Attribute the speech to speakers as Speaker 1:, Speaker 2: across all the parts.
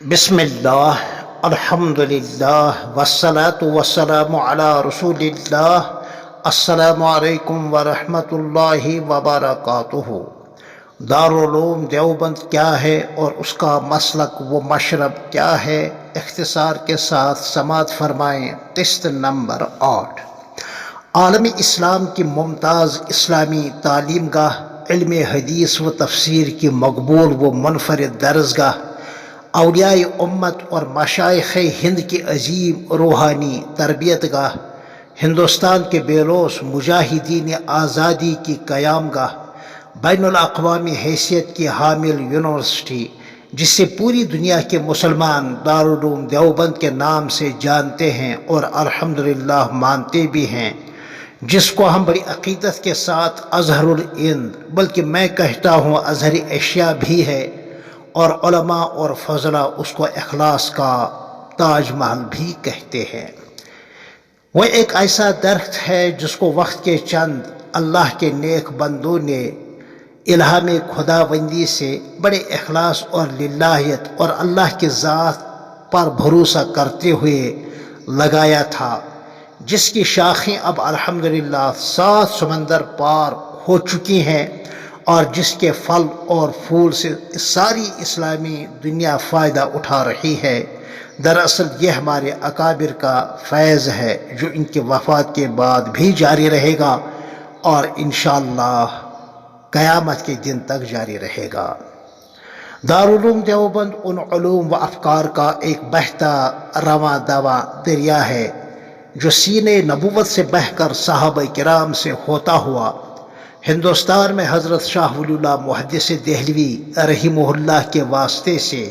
Speaker 1: बिस्मिल्लाह अल्हम्दुलिल्लाह वस्सलातु वस्सलामु अला रसूलिल्लाह। अस्सलामु अलैकुम व रहमतुल्लाहि व बरकातुहू। दारुल उलूम देवबंद क्या है और उसका मसलक व मशरब क्या है, इख्तिसार के साथ समाअत फरमाएँ। किस्त नंबर 8। आलमी इस्लाम की मुमताज़ इस्लामी तालीमगाह, इल्म हदीस व तफसीर की मकबूल व मुनफरिद दरसगाह, औलियाए उम्मत और मशाइख़ हिंद की अजीम रूहानी तरबियत गाह, हिंदुस्तान के बेलोस मुजाहिदीन आज़ादी की क़यामगाह, बैनुल अक़वामी हैसियत की हामिल यूनिवर्सिटी, जिसे पूरी दुनिया के मुसलमान दारुल उलूम देवबंद के नाम से जानते हैं और अल्हम्दुलिल्लाह मानते भी हैं, जिसको हम बड़ी अक़ीदत के साथ अज़हरुल हिंद, बल्कि मैं कहता हूँ अज़हरी एशिया भी है, और उलमा और फजला उसको इखलास का ताज महल भी कहते हैं। वह एक ऐसा दरख्त है जिसको वक्त के चंद अल्लाह के नेक बंदों ने इल्हाम खुदाबंदी से बड़े इखलास और लिल्लाहियत और अल्लाह की ज़ात पर भरोसा करते हुए लगाया था, जिसकी शाखें अब अल्हम्दुलिल्लाह 7 समंदर पार हो चुकी हैं और जिसके फल और फूल से सारी इस्लामी दुनिया फ़ायदा उठा रही है। दरअसल यह हमारे अकाबिर का फैज़ है जो इनके वफ़ात के बाद भी जारी रहेगा और इंशाअल्लाह क़यामत के दिन तक जारी रहेगा। दारुल उलूम देवबंद उन उलूम व अफ़कार का एक बहता रवां दवा दरिया है जो सीने नबूवत से बहकर सहाबा किराम से होता हुआ हिंदुस्तान में हज़रत शाह वलीउल्लाह मुहद्दिस देहलवी रहीमहुल्लाह के वास्ते से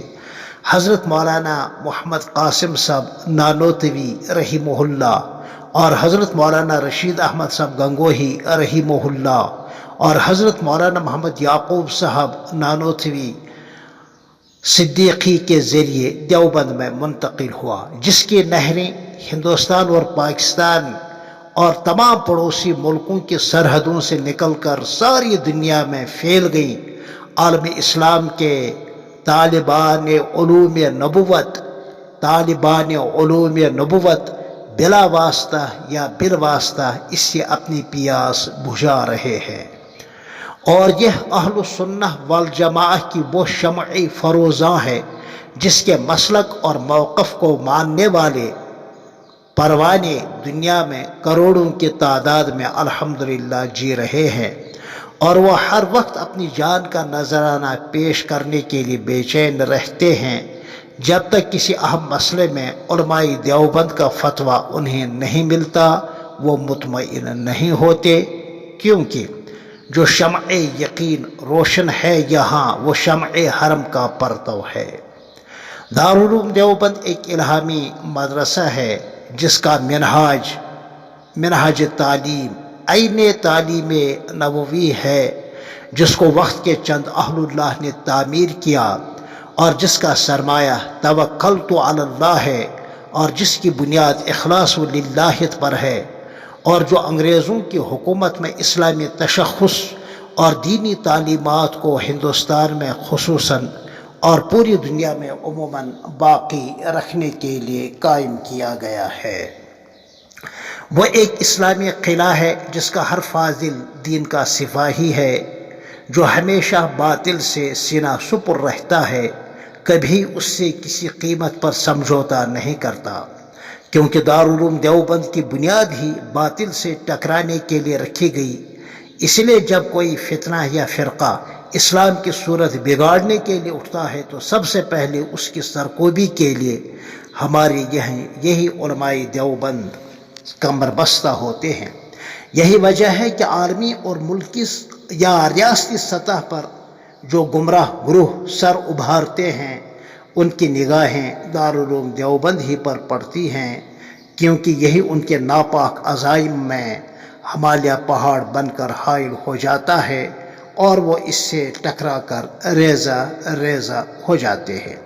Speaker 1: हज़रत मौलाना मोहम्मद कासिम साहब नानोतवी रहीमहुल्लाह और हज़रत मौलाना रशीद अहमद साहब गंगोही रहीमहुल्लाह और हज़रत मौलाना मोहम्मद याकूब साहब नानोतवी सिद्दीकी के ज़रिए देवबंद में मुंतकिल हुआ, जिसकी नहरें हिंदुस्तान और पाकिस्तान और तमाम पड़ोसी मुल्कों की सरहदों से निकलकर सारी दुनिया में फैल गई। आलमी इस्लाम के तालिबान उलूम नबुवत बिला वास्ता या बिल वास्ता इससे अपनी प्यास बुझा रहे हैं, और यह अहलुस सुन्नह वल जमाअह की वो शमअ फरोज़ां है जिसके मसलक और मौक़िफ़ को मानने वाले परवाने दुनिया में करोड़ों की तादाद में अल्हम्दुलिल्लाह जी रहे हैं, और वह हर वक्त अपनी जान का नजराना पेश करने के लिए बेचैन रहते हैं जब तक किसी अहम मसले में उलमाए देवबंद का फतवा उन्हें नहीं मिलता। वो मुतमईन नहीं होते, क्योंकि जो शमअ यकीन रोशन है यहाँ वो शमअ हरम का परतव है। दारुल उलूम देवबंद एक इल्हामी मदरसा है जिसका मिनहाज तालीम ऐन तालीम नबवी है, जिसको वक्त के चंद अहलुल्लाह ने तामीर किया और जिसका सरमाया तवक्कलतु अलल्लाह है और जिसकी बुनियाद इखलास व लिल्लाहियत पर है, और जो अंग्रेज़ों की हुकूमत में इस्लामी तशख़्ख़ुस और दीनी तालीमात को हिंदुस्तान में खुसूसन और पूरी दुनिया में उमूमन बाकी रखने के लिए कायम किया गया है। वो एक इस्लामी किला है जिसका हर फाजिल दीन का सिपाही है, जो हमेशा बातिल से सीना सुपुर रहता है, कभी उससे किसी कीमत पर समझौता नहीं करता, क्योंकि दारुल उलूम देवबंद की बुनियाद ही बातिल से टकराने के लिए रखी गई। इसलिए जब कोई फितना या फ़िरका इस्लाम की सूरत बिगाड़ने के लिए उठता है तो सबसे पहले उसकी सरकोबी के लिए हमारे यही उलमाए देवबंद कमर बस्ता होते हैं। यही वजह है कि आलमी और मुल्की या रियासती सतह पर जो गुमराह ग्रुह सर उभारते हैं उनकी निगाहें दारुल उलूम देवबंद ही पर पड़ती हैं, क्योंकि यही उनके नापाक अज़ाइम में हिमालय पहाड़ बनकर हाइल हो जाता है और वो इससे टकरा कर रेज़ा हो जाते हैं।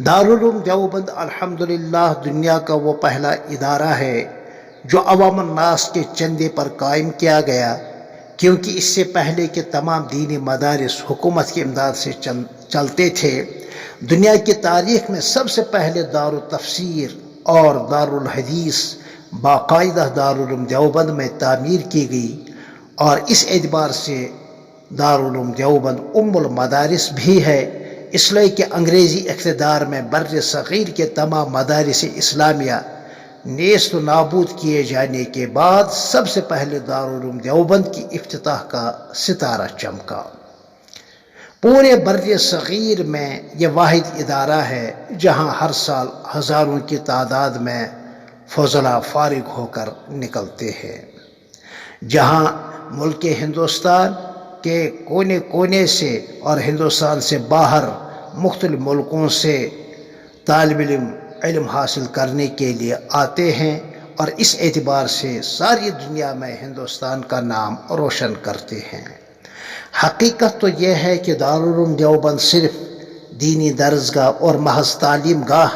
Speaker 1: दारुल उलूम देवबंद अल्हम्दुलिल्लाह दुनिया का वो पहला इदारा है जो अवामुन नास के चंदे पर कायम किया गया, क्योंकि इससे पहले के तमाम दीनी मदारिस हुकूमत की इमदाद से चलते थे دنیا کی تاریخ میں سب سے پہلے دارالتفسیر اور دارالحدیث باقاعدہ دارالعلوم دیوبند میں تعمیر کی گئی، اور اس اعتبار سے دارالعلوم دیوبند ام المدارس بھی ہے، اس لیے کہ انگریزی اقتدار میں بر صغیر کے تمام مدارس اسلامیہ نیست و نابود کیے جانے کے بعد سب سے پہلے دارالعلوم دیوبند کی افتتاح کا ستارہ چمکا۔ پورے بر صغیر میں یہ واحد ادارہ ہے جہاں ہر سال ہزاروں کی تعداد میں فضلاء فارغ ہو کر نکلتے ہیں، جہاں ملک ہندوستان کے کونے کونے سے اور ہندوستان سے باہر مختلف ملکوں سے طالب علم حاصل کرنے کے لیے آتے ہیں، اور اس اعتبار سے ساری دنیا میں ہندوستان کا نام روشن کرتے ہیں۔ حقیقت تو یہ ہے کہ دارالعلوم دیوبند صرف دینی درسگاہ اور محض تعلیم گاہ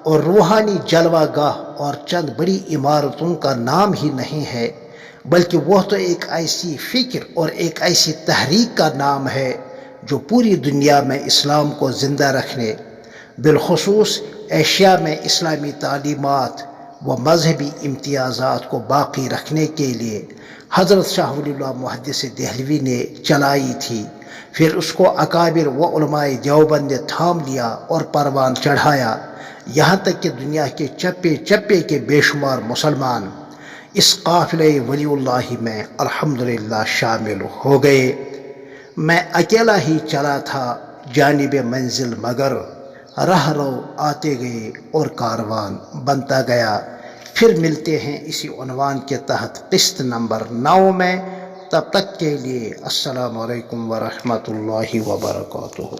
Speaker 1: اور روحانی جلوہ گاہ اور چند بڑی عمارتوں کا نام ہی نہیں ہے، بلکہ وہ تو ایک ایسی فکر اور ایک ایسی تحریک کا نام ہے جو پوری دنیا میں اسلام کو زندہ رکھنے، بالخصوص ایشیا میں اسلامی تعلیمات و مذہبی امتیازات کو باقی رکھنے کے لیے حضرت شاہ ولی اللہ محدث دہلوی نے چلائی تھی۔ پھر اس کو اکابر و علماء دیوبند نے تھام لیا اور پروان چڑھایا، یہاں تک کہ دنیا کے چپے چپے کے بے شمار مسلمان اس قافلے ولی اللہ میں الحمدللہ شامل ہو گئے۔ میں اکیلا ہی چلا تھا جانب منزل، مگر راہ رو آتے گئے اور کاروان بنتا گیا۔ پھر ملتے ہیں اسی عنوان کے تحت قسط نمبر 9 میں، تب تک کے لیے السلام علیکم ورحمۃ اللہ وبرکاتہ۔